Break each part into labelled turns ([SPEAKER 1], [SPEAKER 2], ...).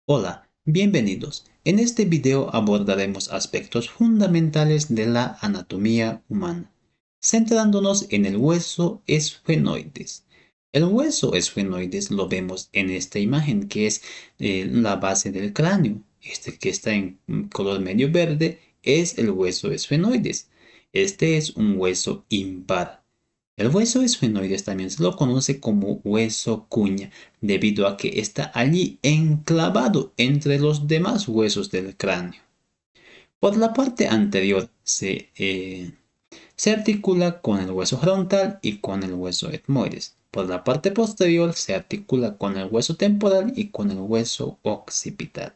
[SPEAKER 1] Hola, bienvenidos. En este video abordaremos aspectos fundamentales de la anatomía humana, centrándonos en el hueso esfenoides. El hueso esfenoides lo vemos en esta imagen que es la base del cráneo. Este que está en color medio verde es el hueso esfenoides. Este es un hueso impar. El hueso esfenoides también se lo conoce como hueso cuña, debido a que está allí enclavado entre los demás huesos del cráneo. Por la parte anterior se articula con el hueso frontal y con el hueso etmoides. Por la parte posterior se articula con el hueso temporal y con el hueso occipital.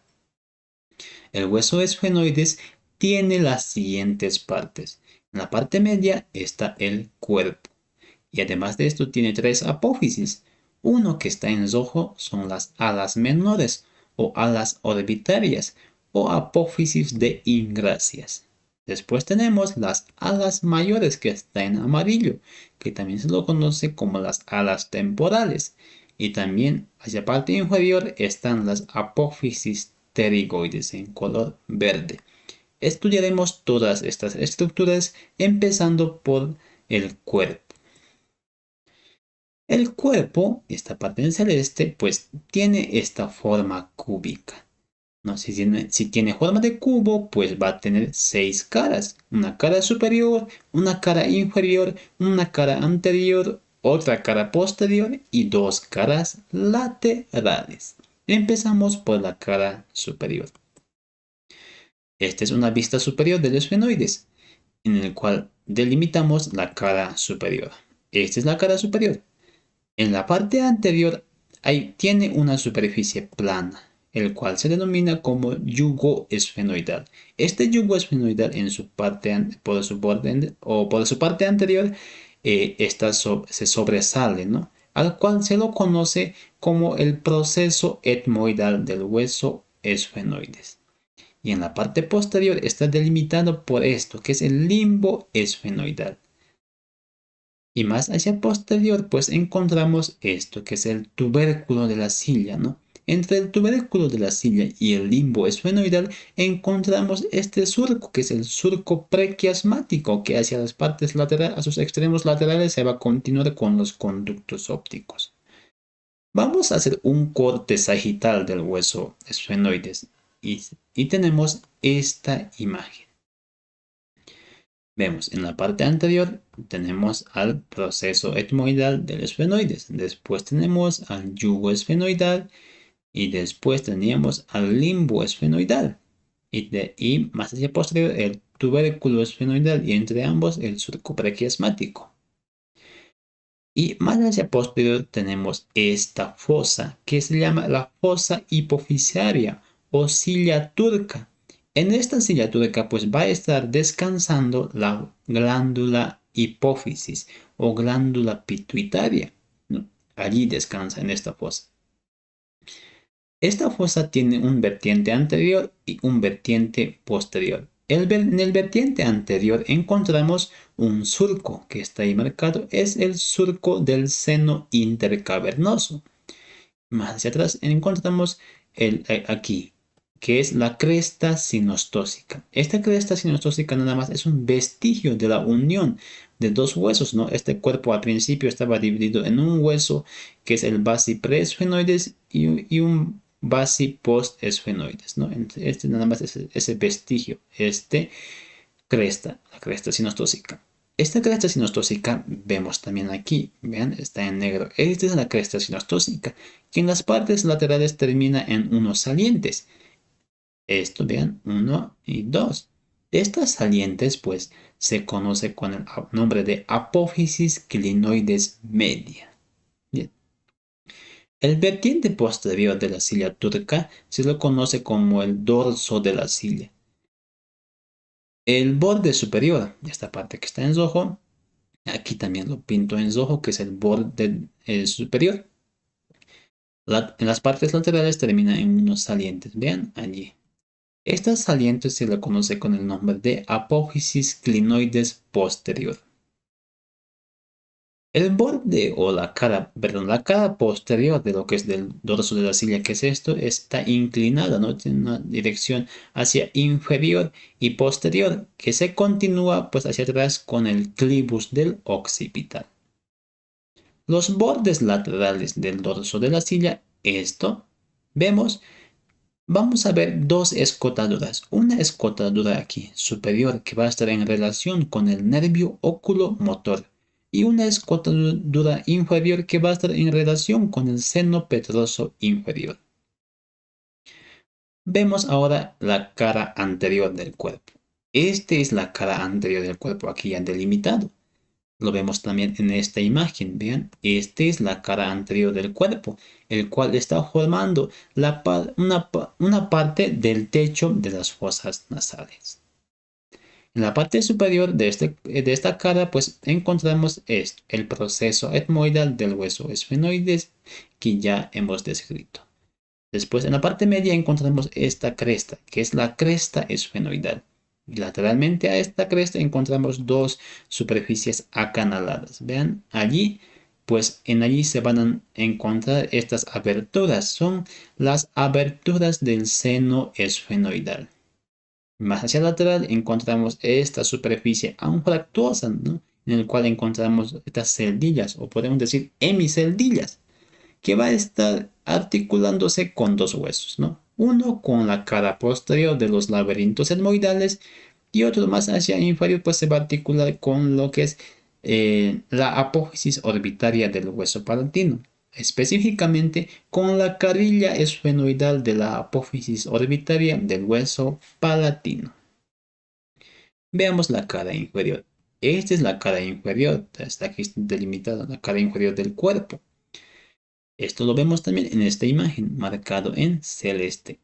[SPEAKER 1] El hueso esfenoides tiene las siguientes partes. En la parte media está el cuerpo. Y además de esto tiene tres apófisis. Uno que está en rojo son las alas menores o alas orbitarias o apófisis de ingracias. Después tenemos las alas mayores que está en amarillo, que también se lo conoce como las alas temporales. Y también hacia parte inferior están las apófisis pterigoides en color verde. Estudiaremos todas estas estructuras empezando por el cuerpo. El cuerpo, esta parte en celeste, pues tiene esta forma cúbica. ¿No? Si tiene forma de cubo, pues va a tener seis caras. Una cara superior, una cara inferior, una cara anterior, otra cara posterior y dos caras laterales. Empezamos por la cara superior. Esta es una vista superior del esfenoides, en el cual delimitamos la cara superior. Esta es la cara superior. En la parte anterior tiene una superficie plana, el cual se denomina como yugo esfenoidal. Este yugo esfenoidal por su parte anterior se sobresale, ¿no? Al cual se lo conoce como el proceso etmoidal del hueso esfenoides. Y en la parte posterior está delimitado por esto, que es el limbo esfenoidal. Y más hacia posterior, pues encontramos esto, que es el tubérculo de la silla, ¿no? Entre el tubérculo de la silla y el limbo esfenoidal encontramos este surco, que es el surco prequiasmático, que hacia las partes laterales, a sus extremos laterales se va a continuar con los conductos ópticos. Vamos a hacer un corte sagital del hueso esfenoides y tenemos esta imagen. Vemos en la parte anterior tenemos al proceso etmoidal del esfenoides, después tenemos al yugo esfenoidal y después teníamos al limbo esfenoidal y más hacia posterior el tubérculo esfenoidal y entre ambos el surco prequiasmático. Y más hacia posterior tenemos esta fosa que se llama la fosa hipofisiaria o silla turca. En esta silla turca pues va a estar descansando la glándula hipófisis o glándula pituitaria, ¿no? Allí descansa en esta fosa. Esta fosa tiene un vertiente anterior y un vertiente posterior. En el vertiente anterior encontramos un surco que está ahí marcado, es el surco del seno intercavernoso. Más hacia atrás encontramos aquí, que es la cresta sinostósica. Esta cresta sinostósica nada más es un vestigio de la unión de dos huesos, ¿no? Este cuerpo al principio estaba dividido en un hueso que es el basipresfenoides y un basiposesfenoides, ¿no? Este nada más es ese vestigio, la cresta sinostósica. Esta cresta sinostósica vemos también aquí, vean, está en negro. Esta es la cresta sinostósica, que en las partes laterales termina en unos salientes. Esto, vean, 1 y 2. Estas salientes, pues, se conoce con el nombre de apófisis clinoides media. Bien. El vertiente posterior de la silla turca se lo conoce como el dorso de la silla. El borde superior, esta parte que está en rojo, aquí también lo pinto en rojo, que es el borde superior. En las partes laterales termina en unos salientes, vean allí. Estas salientes se le conoce con el nombre de apófisis clinoides posterior. El borde o la cara posterior de lo que es del dorso de la silla, que es esto, está inclinada, ¿no? Tiene una dirección hacia inferior y posterior que se continúa pues hacia atrás con el clivus del occipital. Los bordes laterales del dorso de la silla, vemos, vamos a ver dos escotaduras. Una escotadura aquí, superior, que va a estar en relación con el nervio oculomotor. Y una escotadura inferior que va a estar en relación con el seno petroso inferior. Vemos ahora la cara anterior del cuerpo. Esta es la cara anterior del cuerpo, aquí ya delimitado. Lo vemos también en esta imagen, vean, esta es la cara anterior del cuerpo, el cual está formando una parte del techo de las fosas nasales. En la parte superior de esta cara, pues encontramos esto, el proceso etmoidal del hueso esfenoides que ya hemos descrito. Después, en la parte media encontramos esta cresta, que es la cresta esfenoidal. Y lateralmente a esta cresta encontramos dos superficies acanaladas. Vean, allí, pues en allí se van a encontrar estas aberturas. Son las aberturas del seno esfenoidal. Más hacia el lateral encontramos esta superficie anfractuosa, ¿no? En el cual encontramos estas celdillas, o podemos decir hemiceldillas, que va a estar articulándose con dos huesos, ¿no? Uno con la cara posterior de los laberintos etmoidales y otro más hacia inferior, pues se va a articular con lo que es la apófisis orbitaria del hueso palatino, específicamente con la carilla esfenoidal de la apófisis orbitaria del hueso palatino. Veamos la cara inferior. Esta es la cara inferior, está aquí delimitada la cara inferior del cuerpo. Esto lo vemos también en esta imagen, marcado en celeste,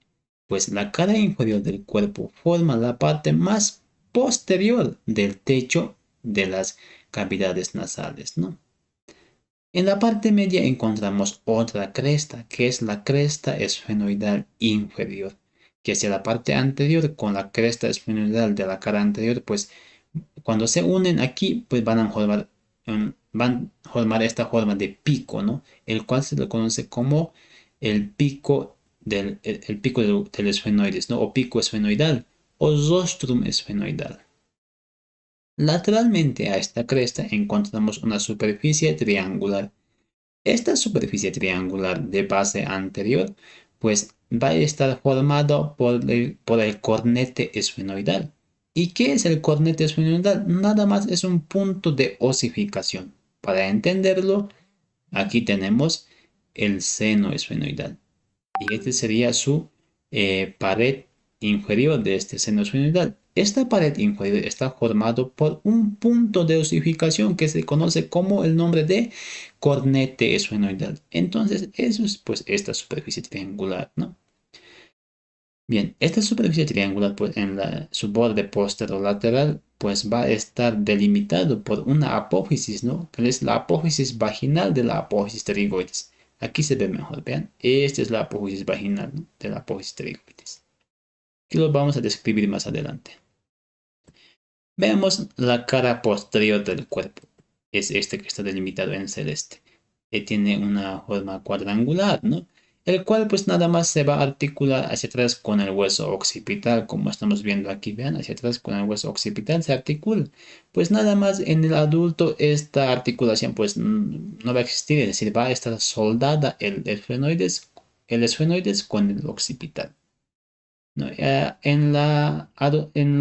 [SPEAKER 1] pues la cara inferior del cuerpo forma la parte más posterior del techo de las cavidades nasales, ¿no? En la parte media encontramos otra cresta, que es la cresta esfenoidal inferior, que hacia la parte anterior con la cresta esfenoidal de la cara anterior, pues cuando se unen aquí, pues van a formar esta forma de pico, ¿no? El cual se le conoce como el pico el pico del esfenoides, ¿no? O pico esfenoidal, o rostrum esfenoidal. Lateralmente a esta cresta encontramos una superficie triangular. Esta superficie triangular de base anterior, pues va a estar formado por el cornete esfenoidal. ¿Y qué es el cornete esfenoidal? Nada más es un punto de osificación. Para entenderlo, aquí tenemos el seno esfenoidal. Y este sería su pared inferior de este seno esfenoidal. Esta pared inferior está formado por un punto de osificación que se conoce como el nombre de cornete esfenoidal. Entonces, eso es pues esta superficie triangular, ¿no? Bien, esta superficie triangular pues, en su borde posterolateral pues va a estar delimitado por una apófisis, ¿no? Que es la apófisis vaginal de la apófisis pterigoides. Aquí se ve mejor, vean. Esta es la apófisis vaginal, ¿no? De la apófisis pterigoides. Que lo vamos a describir más adelante. Veamos la cara posterior del cuerpo. Es este que está delimitado en celeste. Tiene una forma cuadrangular, ¿no? El cual pues nada más se va a articular hacia atrás con el hueso occipital, como estamos viendo aquí, vean, hacia atrás con el hueso occipital se articula. Pues nada más en el adulto esta articulación pues no va a existir, es decir, va a estar soldada el esfenoides con el occipital. ¿No? En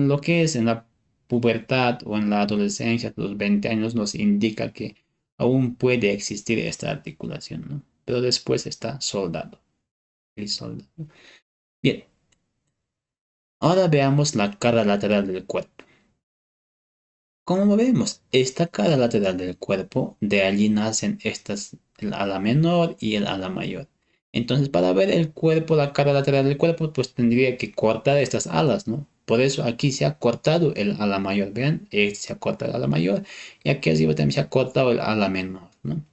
[SPEAKER 1] lo que es en la pubertad o en la adolescencia, los 20 años nos indica que aún puede existir esta articulación, ¿no? Pero después está soldado. Soldado. Bien, ahora veamos la cara lateral del cuerpo. Como vemos, esta cara lateral del cuerpo, de allí nacen estas, el ala menor y el ala mayor. Entonces, para ver el cuerpo, la cara lateral del cuerpo, pues tendría que cortar estas alas, ¿no? Por eso aquí se ha cortado el ala mayor, vean, se ha cortado el ala mayor y aquí arriba también se ha cortado el ala menor, ¿no?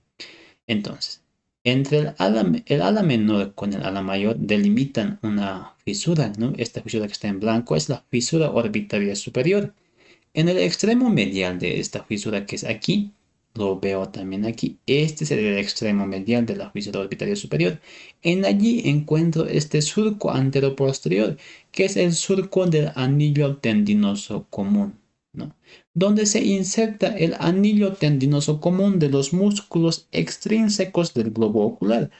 [SPEAKER 1] Entonces, entre el ala menor con el ala mayor delimitan una fisura, ¿no? Esta fisura que está en blanco es la fisura orbitaria superior. En el extremo medial de esta fisura que es aquí, Lo veo también aquí. Este es el extremo medial de la fisura orbitaria superior. En allí encuentro este surco anteroposterior, que es el surco del anillo tendinoso común, ¿no? Donde se inserta el anillo tendinoso común de los músculos extrínsecos del globo ocular,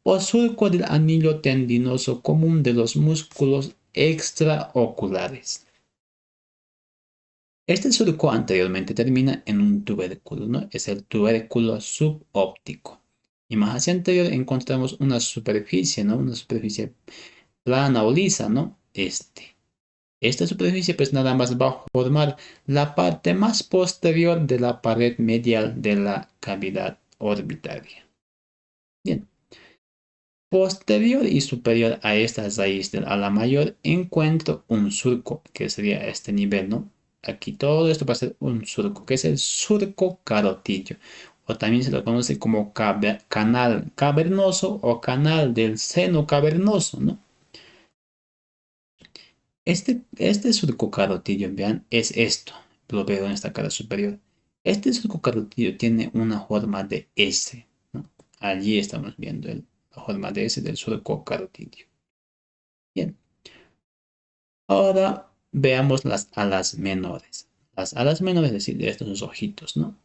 [SPEAKER 1] o surco del anillo tendinoso común de los músculos extraoculares. Este surco anteriormente termina en un tubérculo, ¿no? Es el tubérculo subóptico. Y más hacia anterior encontramos una superficie, ¿no? Una superficie plana o lisa, ¿no? Esta superficie pues nada más va a formar la parte más posterior de la pared medial de la cavidad orbitaria. Bien. Posterior y superior a esta raíz del ala mayor encuentro un surco, que sería este nivel, ¿no? Aquí todo esto va a ser un surco, que es el surco carotillo, o también se lo conoce como canal cavernoso o canal del seno cavernoso, ¿no? Este surco carotillo, vean, es esto, lo veo en esta cara superior. Este surco carotillo tiene una forma de S, ¿no? Allí estamos viendo la forma de S del surco carotillo. Bien, ahora veamos las alas menores. Las alas menores, es decir, estos son los ojitos, ¿no?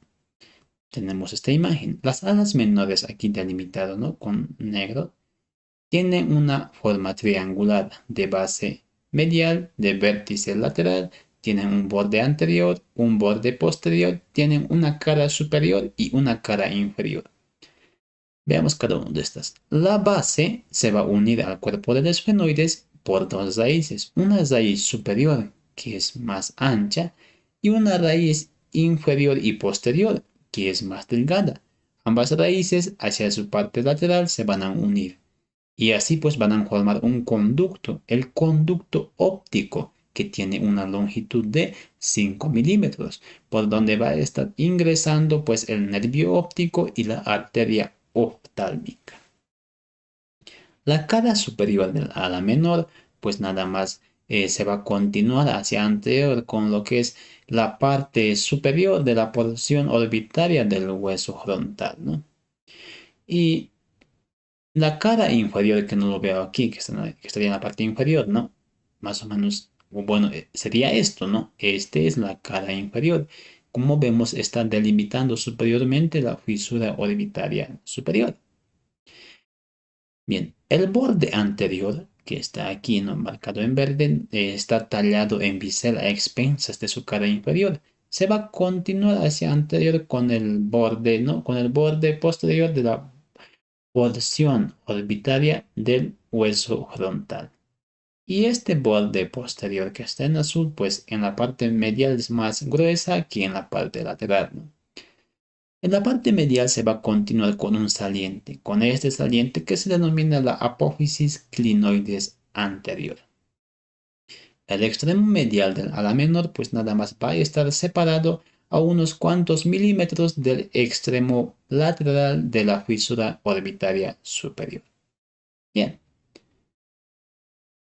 [SPEAKER 1] Tenemos esta imagen. Las alas menores aquí delimitado, ¿no? Con negro, tienen una forma triangular de base medial, de vértice lateral, tienen un borde anterior, un borde posterior, tienen una cara superior y una cara inferior. Veamos cada una de estas. La base se va a unir al cuerpo del esfenoides por dos raíces. Una raíz superior, que es más ancha, y una raíz inferior y posterior, que es más delgada. Ambas raíces hacia su parte lateral se van a unir. Y así pues van a formar un conducto, el conducto óptico, que tiene una longitud de 5 milímetros, por donde va a estar ingresando pues el nervio óptico y la arteria oftálmica. La cara superior del ala menor, pues nada más se va a continuar hacia anterior con lo que es la parte superior de la porción orbitaria del hueso frontal, ¿no? Y la cara inferior, que no lo veo aquí, que estaría en la parte inferior, ¿no? Más o menos, bueno, sería esto, ¿no? Este es la cara inferior. Como vemos, está delimitando superiormente la fisura orbitaria superior. Bien, el borde anterior, que está aquí, ¿no? Marcado en verde, está tallado en bisel a expensas de su cara inferior. Se va a continuar hacia anterior con el borde, ¿no? Con el borde posterior de la porción orbitaria del hueso frontal. Y este borde posterior que está en azul, pues en la parte medial es más gruesa que en la parte lateral, ¿no? En la parte medial se va a continuar con un saliente, con este saliente que se denomina la apófisis clinoides anterior. El extremo medial del ala menor pues nada más va a estar separado a unos cuantos milímetros del extremo lateral de la fisura orbitaria superior. Bien,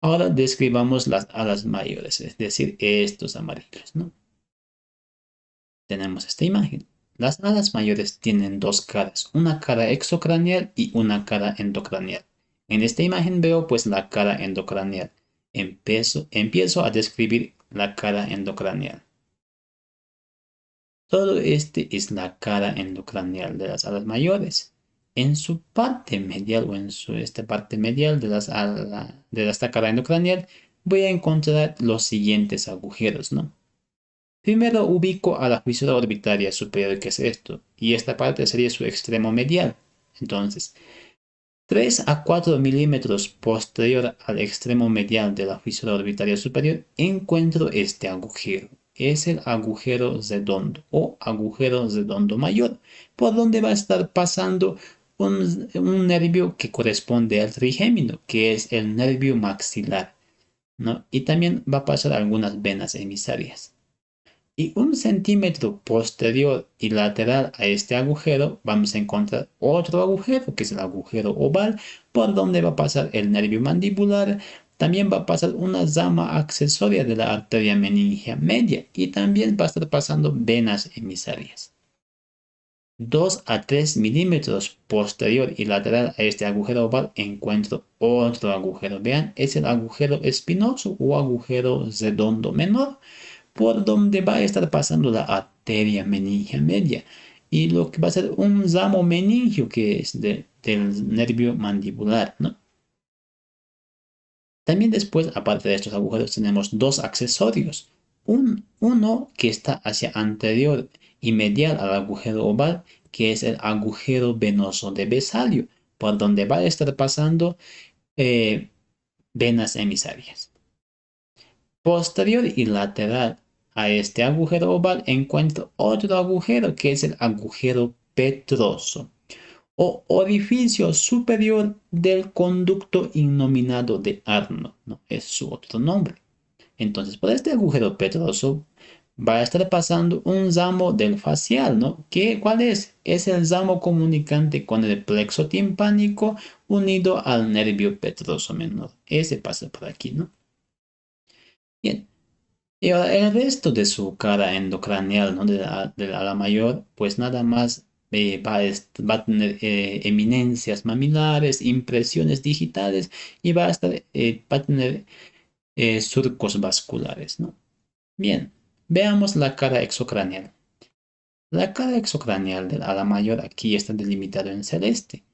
[SPEAKER 1] ahora describamos las alas mayores, es decir, estos amarillos, ¿no? Tenemos esta imagen. Las alas mayores tienen dos caras, una cara exocraneal y una cara endocraneal. En esta imagen veo pues la cara endocraneal. Empiezo a describir la cara endocraneal. Todo este es la cara endocraneal de las alas mayores. En su parte medial o en esta parte medial de esta cara endocraneal voy a encontrar los siguientes agujeros, ¿no? Primero ubico a la fisura orbitaria superior, que es esto, y esta parte sería su extremo medial. Entonces, 3 a 4 milímetros posterior al extremo medial de la fisura orbitaria superior, encuentro este agujero. Es el agujero redondo o agujero redondo mayor, por donde va a estar pasando un nervio que corresponde al trigémino, que es el nervio maxilar, ¿no? Y también va a pasar algunas venas emisarias. Y un centímetro posterior y lateral a este agujero vamos a encontrar otro agujero, que es el agujero oval, por donde va a pasar el nervio mandibular. También va a pasar una rama accesoria de la arteria meningea media y también va a estar pasando venas emisarias. 2 a 3 milímetros posterior y lateral a este agujero oval encuentro otro agujero. Vean, es el agujero espinoso o agujero redondo menor por donde va a estar pasando la arteria meningia media y lo que va a ser un ramo meningio que es del nervio mandibular, ¿no? También después, aparte de estos agujeros, tenemos dos accesorios. Uno que está hacia anterior y medial al agujero oval, que es el agujero venoso de Besalio, por donde va a estar pasando eh, venas emisarias. Posterior y lateral a este agujero oval encuentro otro agujero, que es el agujero petroso o orificio superior del conducto innominado de Arnold, ¿no? Es su otro nombre. Entonces, por este agujero petroso va a estar pasando un ramo del facial, ¿no? ¿Cuál es? Es el ramo comunicante con el plexo timpánico unido al nervio petroso menor. Ese pasa por aquí, ¿no? Bien. Y ahora el resto de su cara endocraneal, ¿no? De la ala mayor, pues nada más va a tener eminencias mamilares, impresiones digitales y va a tener surcos vasculares, ¿no? Bien, veamos la cara exocraneal. La cara exocraneal del ala mayor aquí está delimitado en celeste.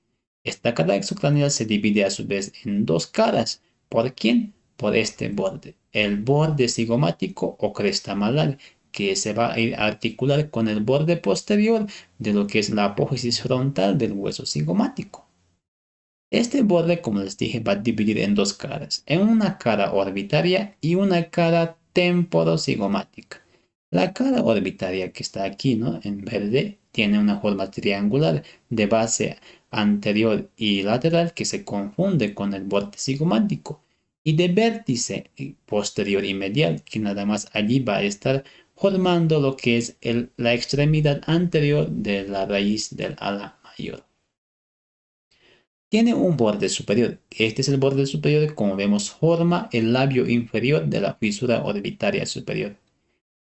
[SPEAKER 1] Esta cara exocraneal se divide a su vez en dos caras. ¿Por quién? Por este borde. El borde cigomático o cresta malar, que se va a ir a articular con el borde posterior de lo que es la apófisis frontal del hueso cigomático. Este borde, como les dije, va a dividir en dos caras, en una cara orbitaria y una cara temporocigomática. La cara orbitaria que está aquí, ¿no? En verde, tiene una forma triangular de base anterior y lateral que se confunde con el borde cigomático y de vértice posterior y medial que nada más allí va a estar formando lo que es la extremidad anterior de la raíz del ala mayor. Tiene un borde superior. Este es el borde superior, como vemos, forma el labio inferior de la fisura orbitaria superior.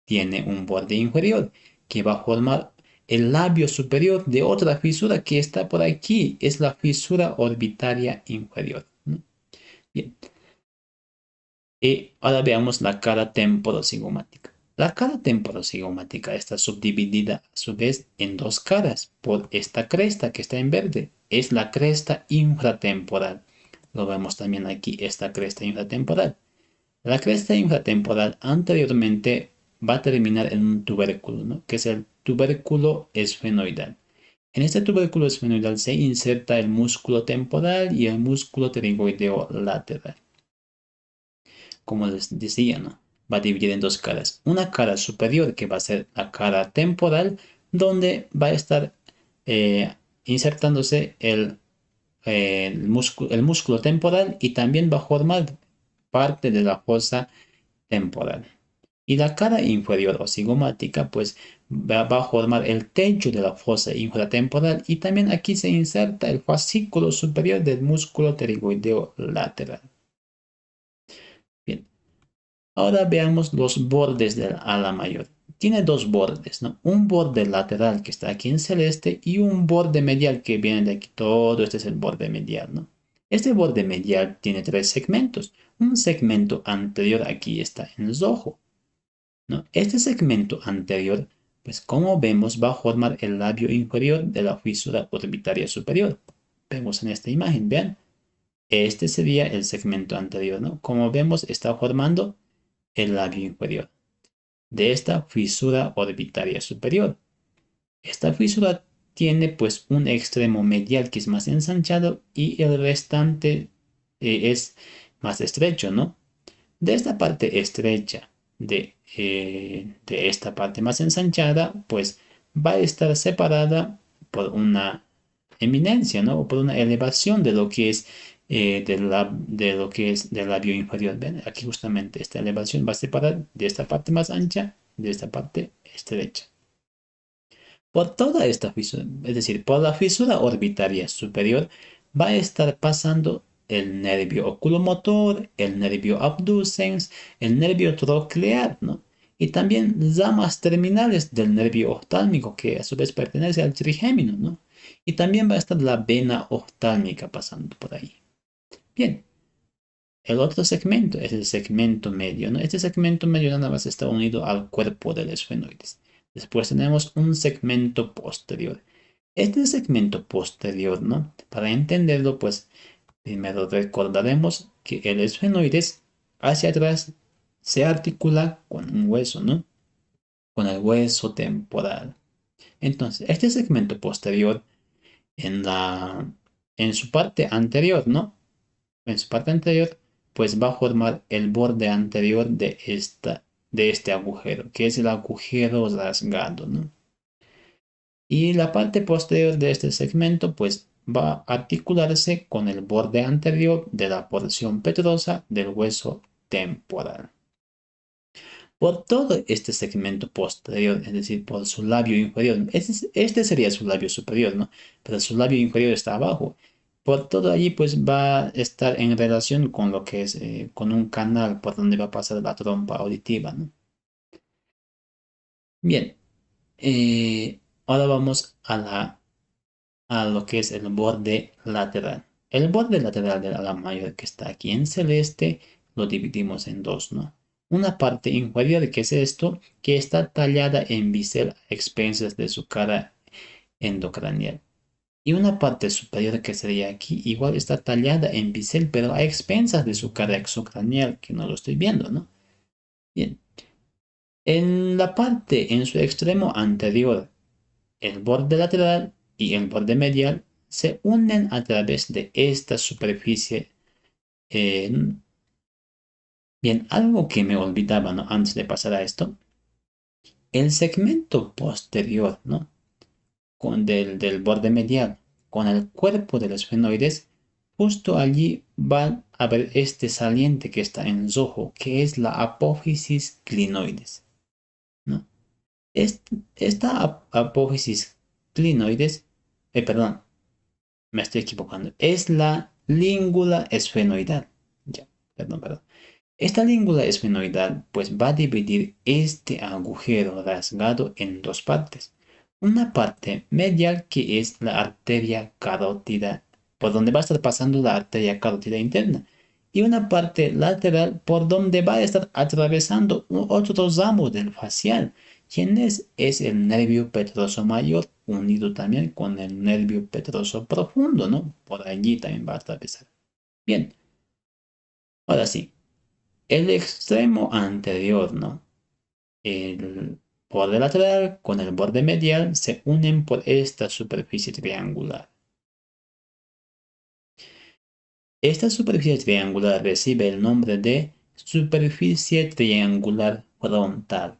[SPEAKER 1] Tiene un borde inferior que va a formar el labio superior de otra fisura que está por aquí. Es la fisura orbitaria inferior. Bien. Y ahora veamos la cara temporocigomática. La cara temporocigomática está subdividida a su vez en dos caras por esta cresta que está en verde. Es la cresta infratemporal. Lo vemos también aquí, esta cresta infratemporal. La cresta infratemporal anteriormente va a terminar en un tubérculo, ¿no? Que es el tubérculo esfenoidal. En este tubérculo esfenoidal se inserta el músculo temporal y el músculo pterigoideo lateral. Como les decía, ¿no? Va a dividir en dos caras. Una cara superior que va a ser la cara temporal, donde va a estar insertándose el músculo temporal y también va a formar parte de la fosa temporal. Y la cara inferior o cigomática, pues va a formar el techo de la fosa infratemporal y también aquí se inserta el fascículo superior del músculo pterigoideo lateral. Bien. Ahora veamos los bordes del ala mayor. Tiene dos bordes, ¿no? Un borde lateral que está aquí en celeste y un borde medial que viene de aquí. Todo este es el borde medial, ¿no? Este borde medial tiene tres segmentos. Un segmento anterior aquí está en rojo, ¿no? Este segmento anterior, pues como vemos, va a formar el labio inferior de la fisura orbitaria superior. Vemos en esta imagen, vean. Este sería el segmento anterior, ¿no? Como vemos, está formando el labio inferior de esta fisura orbitaria superior. Esta fisura tiene pues un extremo medial que es más ensanchado y el restante es más estrecho, ¿no? De esta parte estrecha de esta parte más ensanchada, pues va a estar separada por una eminencia, ¿no? O por una elevación de lo que es de lo que es del labio inferior. ¿Ven? Aquí justamente esta elevación va a separar de esta parte más ancha de esta parte estrecha. Por toda esta fisura, es decir, por la fisura orbitaria superior, va a estar pasando el nervio oculomotor, el nervio abducens, el nervio troclear, ¿no? y también ramas terminales del nervio oftálmico, que a su vez pertenece al trigémino, ¿no? Y también va a estar la vena oftálmica pasando por ahí. Bien, el otro segmento es el segmento medio, ¿no? Este segmento medio nada más está unido al cuerpo del esfenoides. Después tenemos un segmento posterior. Este segmento posterior, ¿no? Para entenderlo, pues primero recordaremos que el esfenoides hacia atrás se articula con un hueso, ¿no? Con el hueso temporal. Entonces, este segmento posterior en en su parte anterior, ¿no? En su parte anterior, pues va a formar el borde anterior de este agujero, que es el agujero rasgado, ¿no? Y la parte posterior de este segmento, pues va a articularse con el borde anterior de la porción petrosa del hueso temporal. Por todo este segmento posterior, es decir, por su labio inferior. Este sería su labio superior, ¿no? Pero su labio inferior está abajo. Por todo allí, pues va a estar en relación con lo que es, con un canal por donde va a pasar la trompa auditiva, ¿no? Bien, ahora vamos a lo que es el borde lateral. El borde lateral del ala mayor que está aquí en celeste lo dividimos en dos, ¿no? Una parte inferior, que es esto, que está tallada en bisel a expensas de su cara endocranial. Y una parte superior que sería aquí, igual está tallada en bisel, pero a expensas de su cara exocranial, que no lo estoy viendo, ¿no? Bien. En la parte, en su extremo anterior, el borde lateral y el borde medial se unen a través de esta superficie. Bien, algo que me olvidaba, ¿no? Antes de pasar a esto, el segmento posterior, ¿no? Del borde medial con el cuerpo de los esfenoides, justo allí va a ver este saliente que está en rojo, que es la apófisis clinoides, ¿no? Esta apófisis clinoides, perdón, me estoy equivocando, es la língula esfenoidal. Ya, perdón. Esta língula esfenoidal pues va a dividir este agujero rasgado en dos partes. Una parte medial que es la arteria carótida, por donde va a estar pasando la arteria carótida interna. Y una parte lateral por donde va a estar atravesando otro ramo del facial. ¿Quién es? Es el nervio petroso mayor, unido también con el nervio petroso profundo, ¿no? Por allí también va a atravesar. Bien, ahora sí. El extremo anterior, ¿no? El borde lateral con el borde medial se unen por esta superficie triangular. Esta superficie triangular recibe el nombre de superficie triangular frontal,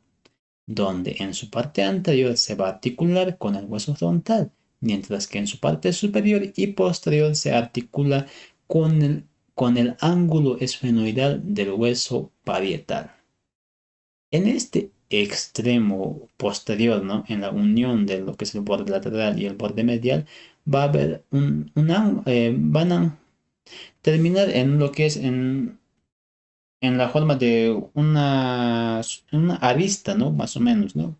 [SPEAKER 1] donde en su parte anterior se va a articular con el hueso frontal, mientras que en su parte superior y posterior se articula con el ángulo esfenoidal del hueso parietal. En este extremo posterior, ¿no? En la unión de lo que es el borde lateral y el borde medial, va a haber van a terminar en lo que es en la forma de una arista, ¿no? Más o menos, ¿no?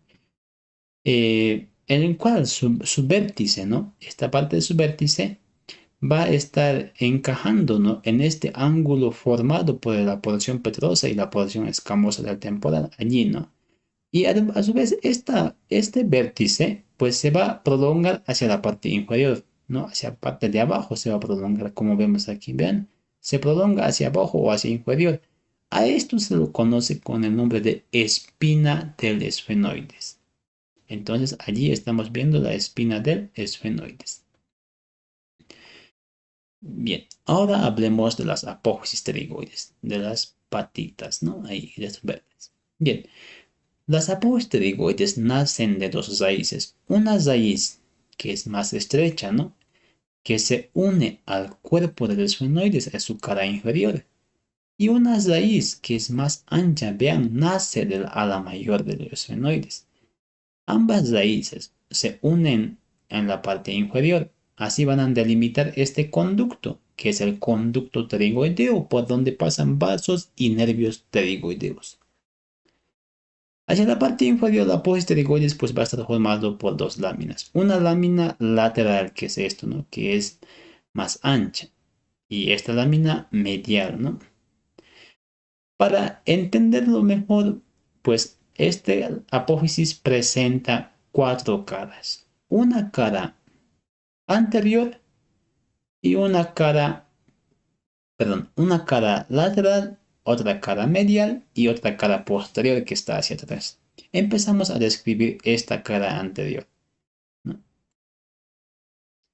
[SPEAKER 1] En el cual su vértice, ¿no? Esta parte de su vértice va a estar encajando, ¿no? En este ángulo formado por la porción petrosa y la porción escamosa del temporal, allí, ¿no? Y a su vez, este vértice pues se va a prolongar hacia la parte inferior, ¿no? Hacia la parte de abajo se va a prolongar, como vemos aquí, vean. Se prolonga hacia abajo o hacia inferior. A esto se lo conoce con el nombre de espina del esfenoides. Entonces allí estamos viendo la espina del esfenoides. Bien, ahora hablemos de las apófisis pterigoides, de las patitas, ¿no? Ahí, de estos verdes. Bien. Las apóstoles nacen de dos raíces. Una raíz que es más estrecha, ¿no? Que se une al cuerpo de los esfenoides en su cara inferior. Y una raíz que es más ancha, vean, nace del ala mayor de los esfenoides. Ambas raíces se unen en la parte inferior. Así van a delimitar este conducto, que es el conducto pterigoideo, por donde pasan vasos y nervios pterigoideos. Hacia la parte inferior, la apófisis pterigoides pues va a estar formado por dos láminas. Una lámina lateral, que es esto, ¿no? Que es más ancha. Y esta lámina medial, ¿no? Para entenderlo mejor, pues este apófisis presenta cuatro caras. Una cara anterior y una cara lateral, otra cara medial y otra cara posterior que está hacia atrás. Empezamos a describir esta cara anterior, ¿no?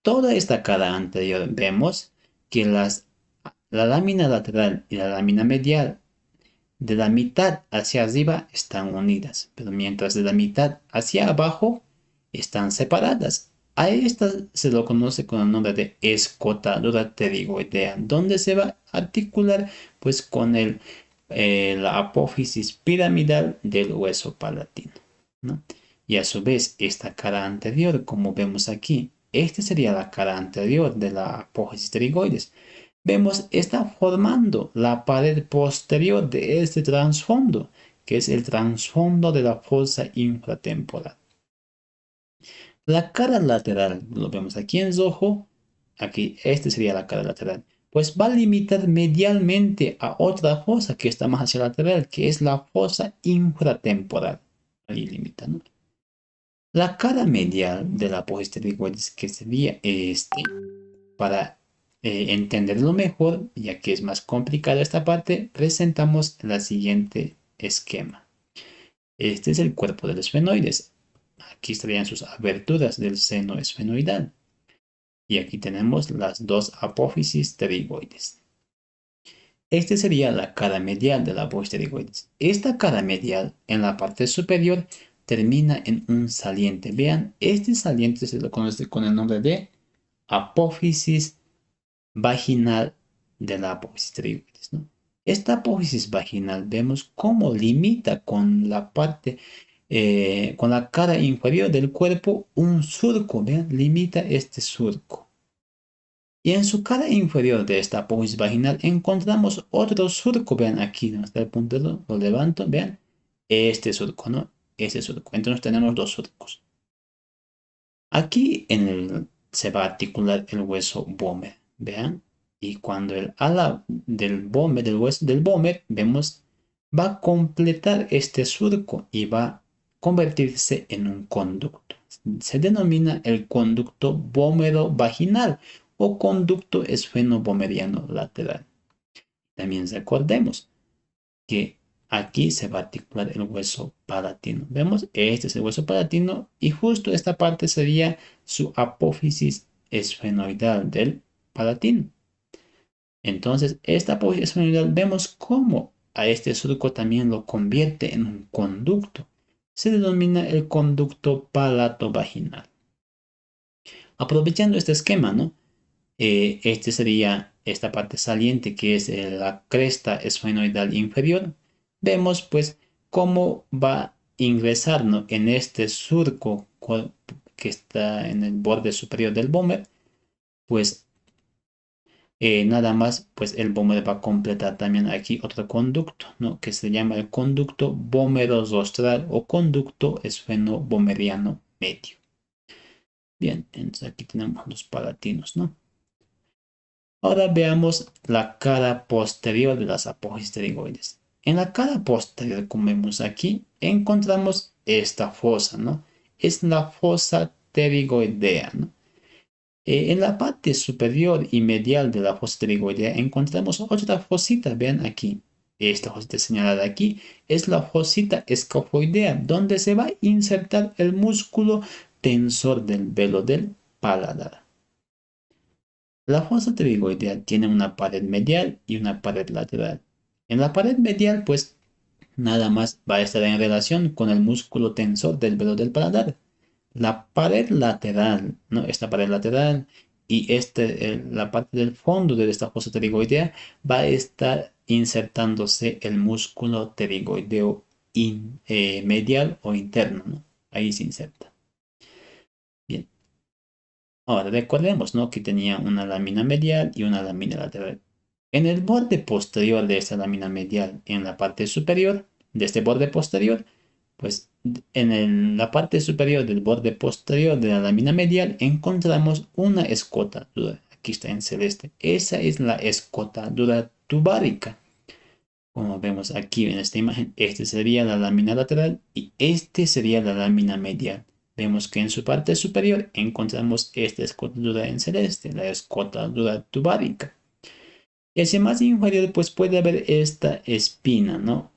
[SPEAKER 1] Toda esta cara anterior vemos que la lámina lateral y la lámina medial de la mitad hacia arriba están unidas, pero mientras de la mitad hacia abajo están separadas. A esta se lo conoce con el nombre de escotadura pterigoidea, donde se va a articular pues con la apófisis piramidal del hueso palatino, ¿no? Y a su vez esta cara anterior, como vemos aquí, esta sería la cara anterior de la apófisis pterigoides. Vemos está formando la pared posterior de este trasfondo, que es el trasfondo de la fosa infratemporal. La cara lateral, lo vemos aquí en rojo, aquí, este sería la cara lateral, pues va a limitar medialmente a otra fosa que está más hacia lateral, que es la fosa infratemporal. Ahí limita, ¿no? La cara medial de la apófisis pterigoides, que sería para entenderlo mejor, ya que es más complicada esta parte, presentamos el siguiente esquema. Este es el cuerpo de los esfenoides. Aquí estarían sus aberturas del seno esfenoidal. Y aquí tenemos las dos apófisis pterigoides. Este sería la cara medial de la apófisis pterigoides. Esta cara medial en la parte superior termina en un saliente. Vean, este saliente se lo conoce con el nombre de apófisis vaginal de la apófisis pterigoides, ¿no? Esta apófisis vaginal vemos cómo limita con la parte, con la cara inferior del cuerpo un surco, vean, limita este surco. Y en su cara inferior de esta apófisis vaginal encontramos otro surco, vean aquí, ¿no? Está el puntero, lo levanto, vean, este surco, ¿no? Ese surco. Entonces tenemos dos surcos. Aquí se va a articular el hueso vómer, vean. Y cuando el ala del vómer, del hueso del vómer, vemos, va a completar este surco y va a convertirse en un conducto. Se denomina el conducto vómero-vaginal o conducto esfeno-vomeriano lateral. También recordemos que aquí se va a articular el hueso palatino. ¿Vemos? Este es el hueso palatino y justo esta parte sería su apófisis esfenoidal del palatino. Entonces, esta apófisis esfenoidal vemos cómo a este surco también lo convierte en un conducto. Se denomina el conducto palato-vaginal. Aprovechando este esquema, ¿no? Este sería esta parte saliente que es la cresta esfenoidal inferior. Vemos pues cómo va a ingresar, ¿no?, en este surco que está en el borde superior del vómer, pues nada más, pues el vómer va a completar también aquí otro conducto, ¿no?, que se llama el conducto vómero-rostral o conducto esfeno-vomeriano medio. Bien, entonces aquí tenemos los palatinos, ¿no? Ahora veamos la cara posterior de las apófisis pterigoides. En la cara posterior, como vemos aquí, encontramos esta fosa, ¿no? Es la fosa pterigoidea, ¿no? En la parte superior y medial de la fosa pterigoidea encontramos otra fosita, vean aquí. Esta fosita señalada aquí es la fosita escafoidea, donde se va a insertar el músculo tensor del velo del paladar. La fosa pterigoidea tiene una pared medial y una pared lateral. En la pared medial, pues nada más va a estar en relación con el músculo tensor del velo del paladar. La pared lateral, ¿no? Esta pared lateral y la parte del fondo de esta fosa pterigoidea va a estar insertándose el músculo pterigoideo medial o interno, ¿no? Ahí se inserta. Bien. Ahora recordemos, ¿no?, que tenía una lámina medial y una lámina lateral. En el borde posterior de esta lámina medial, en la parte superior de este borde posterior, Pues la parte superior del borde posterior de la lámina medial encontramos una escotadura. Aquí está en celeste. Esa es la escotadura tubárica. Como vemos aquí en esta imagen, este sería la lámina lateral y este sería la lámina medial. Vemos que en su parte superior encontramos esta escotadura en celeste, la escotadura tubárica. Y hacia más inferior, pues puede haber esta espina, ¿no?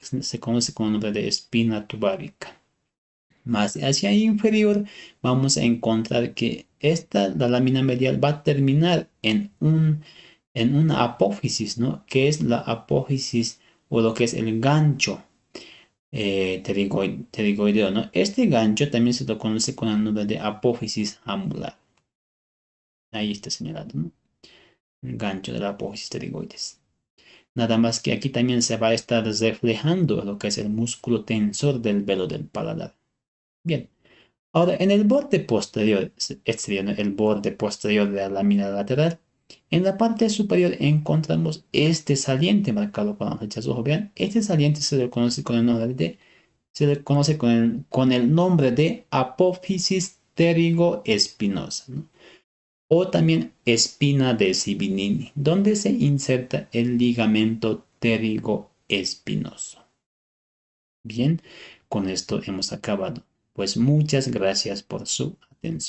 [SPEAKER 1] Se conoce con el nombre de espina tubárica. Más hacia inferior, vamos a encontrar que la lámina medial, va a terminar en una apófisis, ¿no? Que es la apófisis o lo que es el gancho pterigoideo, ¿no? Este gancho también se lo conoce con el nombre de apófisis anular. Ahí está señalado, ¿no? El gancho de la apófisis pterigoides. Nada más que aquí también se va a estar reflejando lo que es el músculo tensor del velo del paladar. Bien. Ahora, en el borde posterior, este sería el borde posterior de la lámina lateral, en la parte superior encontramos este saliente marcado con las flechas rojas. Vean, este saliente se le conoce con el nombre de, se le conoce con el nombre de apófisis pterigoespinosa, ¿no? O también espina de Sibillini, donde se inserta el ligamento pterigoespinoso. Bien, con esto hemos acabado. Pues muchas gracias por su atención.